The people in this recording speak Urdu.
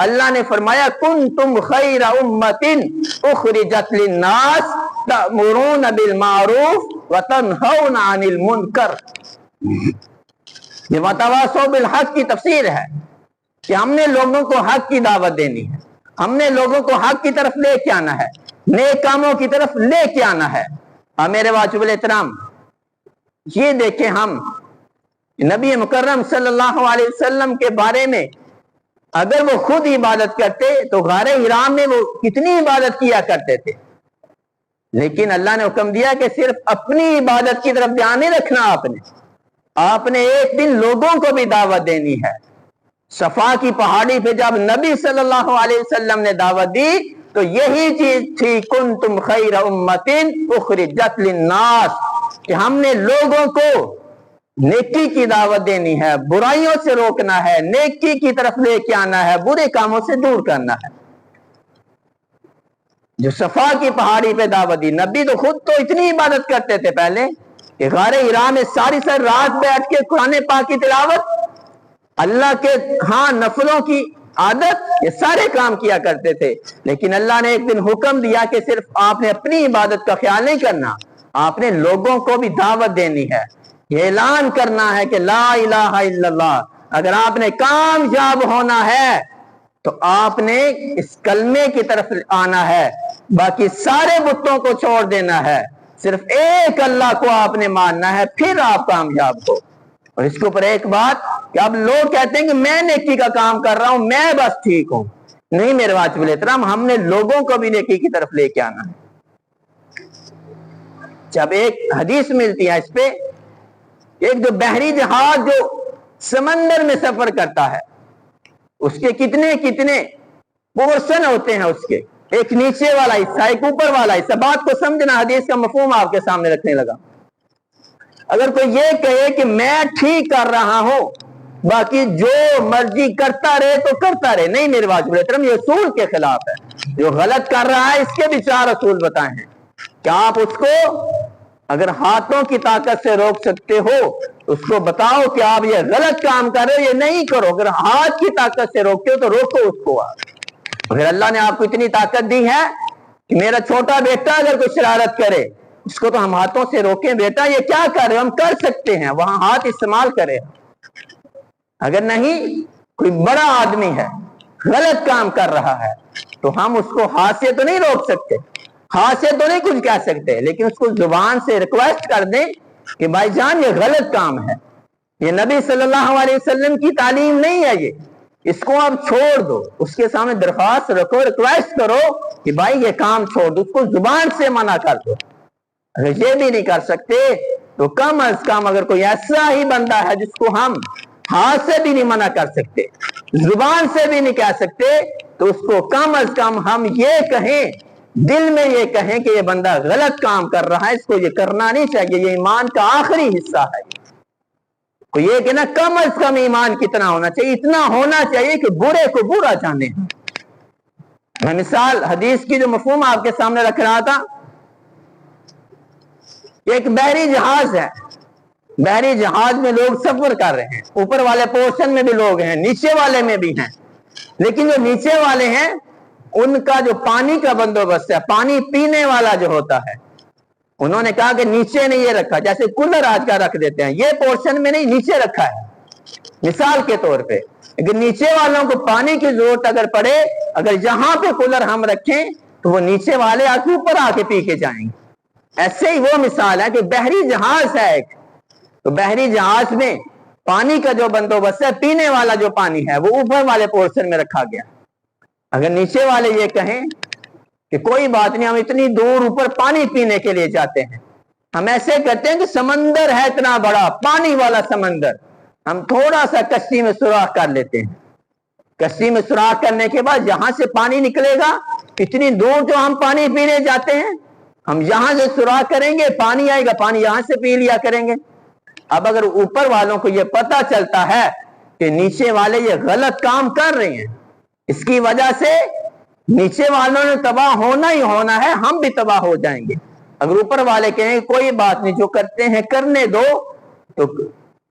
اللہ نے فرمایا کنتم خیر امۃ اخرجت للناس تأمرون بالمعروف وتنہون عن المنکر۔ یہ وتواصوا بالحق کی تفسیر ہے کہ ہم نے لوگوں کو حق کی دعوت دینی ہے، ہم نے لوگوں کو حق کی طرف لے کے آنا ہے، نیک کاموں کی طرف لے کے آنا ہے۔ اور میرے واجب الاحترام یہ دیکھیں، ہم نبی مکرم صلی اللہ علیہ وسلم کے بارے میں اگر وہ خود عبادت کرتے تو غار حرام میں وہ کتنی عبادت کیا کرتے تھے، لیکن اللہ نے حکم دیا کہ صرف اپنی عبادت کی طرف دھیان نہیں رکھنا، آپ نے ایک دن لوگوں کو بھی دعوت دینی ہے۔ صفا کی پہاڑی پہ جب نبی صلی اللہ علیہ وسلم نے دعوت دی تو یہی چیز تھی کنتم خیر امۃ اخرجت للناس، کہ ہم نے لوگوں کو نیکی کی دعوت دینی ہے، برائیوں سے روکنا ہے، نیکی کی طرف لے کے آنا ہے، برے کاموں سے دور کرنا ہے۔ جو صفا کی پہاڑی پہ دعوت دی، نبی تو خود تو اتنی عبادت کرتے تھے پہلے کہ غار حرا میں ساری رات بیٹھ کے قرآن پاک کی تلاوت، اللہ کے ہاں نفلوں کی عادت، یہ سارے کام کیا کرتے تھے۔ لیکن اللہ نے ایک دن حکم دیا کہ صرف آپ نے اپنی عبادت کا خیال نہیں کرنا، آپ نے لوگوں کو بھی دعوت دینی ہے، یہ اعلان کرنا ہے کہ لا الہ الا اللہ۔ اگر آپ نے کامیاب ہونا ہے تو آپ نے اس کلمے کی طرف آنا ہے، باقی سارے بتوں کو چھوڑ دینا ہے، صرف ایک اللہ کو آپ نے ماننا ہے، پھر آپ کامیاب ہو۔ اور اس کے اوپر ایک بات کہ اب لوگ کہتے ہیں کہ میں نیکی کا کام کر رہا ہوں، میں بس ٹھیک ہوں۔ نہیں میرے واجب الاحترام، ہم نے لوگوں کو بھی نیکی کی طرف لے کے آنا ہے۔ جب ایک حدیث ملتی ہے اس پہ، ایک جو بحری جہاز جو سمندر میں سفر کرتا ہے، اس کے کتنے پورشن ہوتے ہیں، اس کے ایک نیچے والا حصہ، ایک اوپر والا حصہ۔ بات کو سمجھنا، حدیث کا مفہوم آپ کے سامنے رکھنے لگا۔ اگر کوئی یہ کہے کہ میں ٹھیک کر رہا ہوں، باقی جو مرضی کرتا رہے تو کرتا رہے، نہیں میرے واجب الاحترام، یہ اصول کے خلاف ہے۔ جو غلط کر رہا ہے اس کے بھی 4 اصول بتائے ہیں کہ آپ اس کو اگر ہاتھوں کی طاقت سے روک سکتے ہو، اس کو بتاؤ کہ آپ یہ غلط کام کر رہے ہو، یہ نہیں کرو۔ اگر ہاتھ کی طاقت سے روکتے ہو تو روکو اس کو۔ اگر اللہ نے آپ کو اتنی طاقت دی ہے کہ میرا چھوٹا بیٹا اگر کوئی شرارت کرے، اس کو تو ہم ہاتھوں سے روکیں، بیٹا یہ کیا کر رہے ہو، ہم کر سکتے ہیں، وہاں ہاتھ استعمال کرے۔ اگر نہیں کوئی بڑا آدمی ہے، غلط کام کر رہا ہے، تو ہم اس کو ہاتھ سے تو نہیں روک سکتے، ہاتھ سے تو نہیں کچھ کہہ سکتے، لیکن اس کو زبان سے ریکویسٹ کر دیں کہ بھائی جان یہ غلط کام ہے، یہ نبی صلی اللہ علیہ وسلم کی تعلیم نہیں ہے، یہ اس کو آپ چھوڑ دو۔ اس کے سامنے درخواست رکھو، ریکویسٹ کرو کہ بھائی یہ کام چھوڑ دو، اس کو زبان سے منع کر دو۔ اگر یہ بھی نہیں کر سکتے تو کم از کم اگر کوئی ایسا ہی بندہ ہے جس کو ہم ہاتھ سے بھی نہیں منع کر سکتے، زبان سے بھی نہیں کہہ سکتے، تو اس کو کم از کم ہم یہ کہیں، دل میں یہ کہیں کہ یہ بندہ غلط کام کر رہا ہے، اس کو یہ کرنا نہیں چاہیے، یہ ایمان کا آخری حصہ ہے۔ تو یہ کہ نا کم از کم ایمان کتنا ہونا چاہیے، اتنا ہونا چاہیے کہ برے کو برا جانے۔ میں مثال حدیث کی جو مفہوم آپ کے سامنے رکھ رہا تھا، ایک بحری جہاز ہے، بحری جہاز میں لوگ سفر کر رہے ہیں، اوپر والے پورشن میں بھی لوگ ہیں، نیچے والے میں بھی ہیں، لیکن جو نیچے والے ہیں ان کا جو پانی کا بندوبست ہے، پانی پینے والا جو ہوتا ہے، انہوں نے کہا کہ نیچے نہیں یہ رکھا، جیسے کولر آج کا رکھ دیتے ہیں، یہ پورشن میں نہیں نیچے رکھا ہے مثال کے طور پہ۔ لیکن نیچے والوں کو پانی کی ضرورت اگر پڑے، اگر یہاں پہ کولر ہم رکھیں تو وہ نیچے والے آ کے اوپر آ کے پی کے جائیں گے۔ ایسے ہی وہ مثال ہے کہ بحری جہاز ہے ایک، تو بحری جہاز میں پانی کا جو بندوبست ہے، پینے والا جو پانی ہے وہ اوپر والے پورشن میں رکھا گیا۔ اگر نیچے والے یہ کہیں کہ کوئی بات نہیں، ہم اتنی دور اوپر پانی پینے کے لیے جاتے ہیں، ہم ایسے کرتے ہیں کہ سمندر ہے اتنا بڑا، پانی والا سمندر، ہم تھوڑا سا کشتی میں سوراخ کر لیتے ہیں، کشتی میں سوراخ کرنے کے بعد یہاں سے پانی نکلے گا، اتنی دور جو ہم پانی پینے جاتے ہیں، ہم یہاں سے سوراخ کریں گے، پانی آئے گا، پانی یہاں سے پی لیا کریں گے۔ اب اگر اوپر والوں کو یہ پتا چلتا ہے کہ نیچے والے یہ غلط کام کر رہے ہیں، اس کی وجہ سے نیچے والوں نے تباہ ہونا ہی ہونا ہے، ہم بھی تباہ ہو جائیں گے۔ اگر اوپر والے کہیں کوئی بات نہیں، جو کرتے ہیں کرنے دو، تو